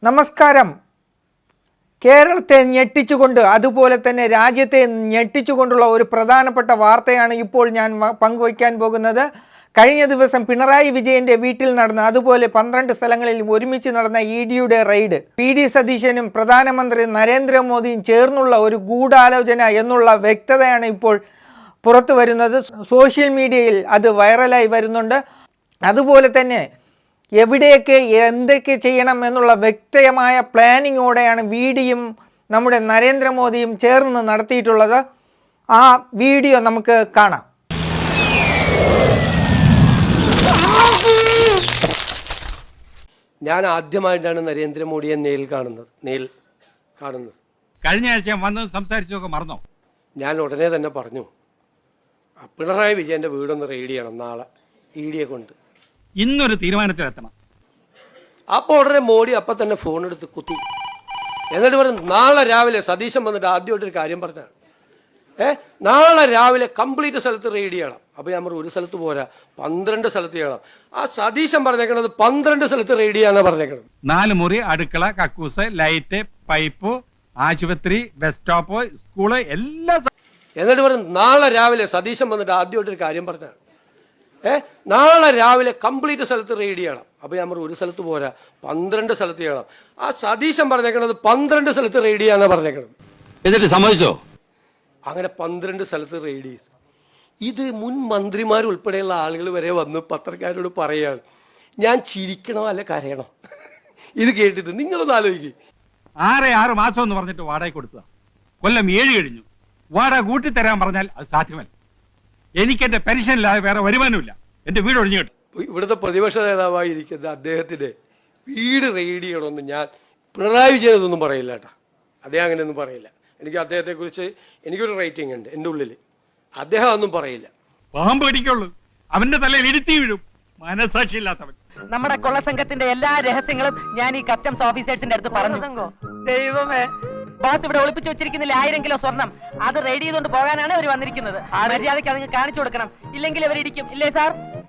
നമസ്കാരം. കേരളത്തെ ഞെട്ടിച്ചുകൊണ്ട് അതുപോലെ തന്നെ രാജ്യത്തെ ഞെട്ടിച്ചുകൊണ്ടുള്ള ഒരു പ്രധാനപ്പെട്ട വാർത്തയാണ് ഇപ്പോൾ ഞാൻ പങ്കുവയ്ക്കാൻ പോകുന്നത്. കഴിഞ്ഞ ദിവസം പിണറായി വിജയൻ്റെ വീട്ടിൽ നടന്ന അതുപോലെ 12 സ്ഥലങ്ങളിൽ ഒരുമിച്ച് നടന്ന ഇഡിയുടെ റെയ്ഡ്, പി.ഡി. സതീശനും പ്രധാനമന്ത്രി നരേന്ദ്രമോദിയും ചേർന്നുള്ള ഒരു ഗൂഢാലോചന എന്നുള്ള വ്യക്തതയാണ് ഇപ്പോൾ പുറത്തു വരുന്നത്. സോഷ്യൽ മീഡിയയിൽ അത് വൈറലായി വരുന്നുണ്ട്. അതുപോലെ തന്നെ എവിടെയൊക്കെ എന്തൊക്കെ ചെയ്യണം എന്നുള്ള വ്യക്തമായ പ്ലാനിങ്ങോടെയാണ് വിഡിയും നമ്മുടെ നരേന്ദ്രമോദിയും ചേർന്ന് നടത്തിയിട്ടുള്ളത്. ആ വീഡിയോ നമുക്ക് കാണാം. ഞാൻ ആദ്യമായിട്ടാണ് നരേന്ദ്രമോദിയെ നേരിൽ കാണുന്നത്. കഴിഞ്ഞ ആഴ്ച വന്ന് സംസാരിച്ചൊക്കെ മറന്നോ? ഞാൻ ഉടനെ തന്നെ പറഞ്ഞു, പിണറായി വിജയന്റെ വീടൊന്ന് റെയ്ഡ് ചെയ്യണം നാളെ ഇഡിയെ കൊണ്ട്. ഇന്നൊരു തീരുമാനത്തിലെത്തണം. അപ്പോൾ ഉടനെ മോഡി അപ്പം തന്നെ ഫോൺ എടുത്ത് കുത്തി. എന്നിട്ട് പറഞ്ഞു, നാളെ രാവിലെ സതീശൻ വന്നിട്ട് ആദ്യമായിട്ടൊരു കാര്യം പറഞ്ഞാണ്, നാളെ രാവിലെ കംപ്ലീറ്റ് സ്ഥലത്ത് റെയ്ഡ് ചെയ്യണം. അപ്പോൾ ഞാൻ പറഞ്ഞു, ഒരു സ്ഥലത്ത് പോരാ, 12 സ്ഥലത്ത് ചെയ്യണം. ആ സതീശൻ പറഞ്ഞേക്കണത് 12 സ്ഥലത്ത് റെയ്ഡ് ചെയ്യാനാണ് പറഞ്ഞേക്കണത്. 4 മുറി, അടുക്കള, കക്കൂസ്, ലൈറ്റ്, പൈപ്പ്, ആശുപത്രി, ബസ് സ്റ്റോപ്പ്, സ്കൂള്, എല്ലാം. എന്നിട്ട് പറഞ്ഞു, നാളെ രാവിലെ സതീശൻ വന്നിട്ട് ആദ്യമായിട്ടൊരു കാര്യം പറഞ്ഞാണ്, നാളെ രാവിലെ കംപ്ലീറ്റ് സ്ഥലത്ത് റെയ്ഡ് ചെയ്യണം. അപ്പോൾ ഞാൻ പറഞ്ഞു, ഒരു സ്ഥലത്ത് പോരാ, 12 സ്ഥലത്ത് ചെയ്യണം. ആ സതീശൻ പറഞ്ഞേക്കണത് 12 സ്ഥലത്ത് റെയ്ഡ് ചെയ്യാനാണ് പറഞ്ഞേക്കണത്. എന്നിട്ട് സമ്മതിച്ചോ? അങ്ങനെ 12 സ്ഥലത്ത് റെയ്ഡ് ചെയ്തു. ഇത് മുൻ മന്ത്രിമാരുൾപ്പെടെയുള്ള ആളുകൾ വരെ വന്ന് പത്രക്കാരോട് പറയുകയാണ്. ഞാൻ ചിരിക്കണോ അല്ല കരയണോ? ഇത് കേട്ടിട്ട് നിങ്ങളൊന്ന് ആലോചിക്കും. 6 മാസം എന്ന് പറഞ്ഞിട്ട് വാടക കൊടുത്തതാ. കൊല്ലം 7 കഴിഞ്ഞു. വാടക കൂട്ടിത്തരാൻ പറഞ്ഞാൽ അത് സാധ്യമല്ല. എനിക്ക് എന്റെ പെൻഷനില്ലാതെ വേറെ വരുമാനമില്ല. എന്റെ വീട് ഒഴിഞ്ഞു കിട്ടും. ഇവിടുത്തെ പ്രതിപക്ഷ നേതാവായിരിക്കുന്ന അദ്ദേഹത്തിന്റെ വീട് റെയ്ഡ് ചെയ്യണമെന്ന് ഞാൻ പിണറായി വിജയൻ ഇതൊന്നും പറയില്ല കേട്ടോ. അദ്ദേഹം അങ്ങനെയൊന്നും പറയില്ല. എനിക്ക് അദ്ദേഹത്തെക്കുറിച്ച് എനിക്കൊരു റേറ്റിംഗ് ഉണ്ട് എൻ്റെ ഉള്ളിൽ. അദ്ദേഹം ഒന്നും പറയില്ല. പാമ്പ് കടിക്കുള്ളൂ, അവന്റെ തലയിൽ ഇരുത്തി വീഴും. മനസാക്ഷി ഇല്ലാത്തവൻ. നമ്മുടെ കൊള്ളസംഘത്തിന്റെ എല്ലാ രഹസ്യങ്ങളും ഞാൻ ഈ കസ്റ്റംസ് ഓഫീസേഴ്സിന്റെ അടുത്ത് പറഞ്ഞു. ദൈവമേ, ബോസ് ഇവിടെ ഒളിപ്പിച്ചു വെച്ചിരിക്കുന്നില്ല 1000 കിലോ സ്വർണം. അത് റെയ്ഡ് ചെയ്തുകൊണ്ട് പോകാനാണ് അവർ വന്നിരിക്കുന്നത്. മര്യാദയ്ക്ക് അത് കാണിച്ചു കൊടുക്കണം, ഇല്ലെങ്കിൽ അവർ ഇടിക്കും. ഇല്ലേ സാർ?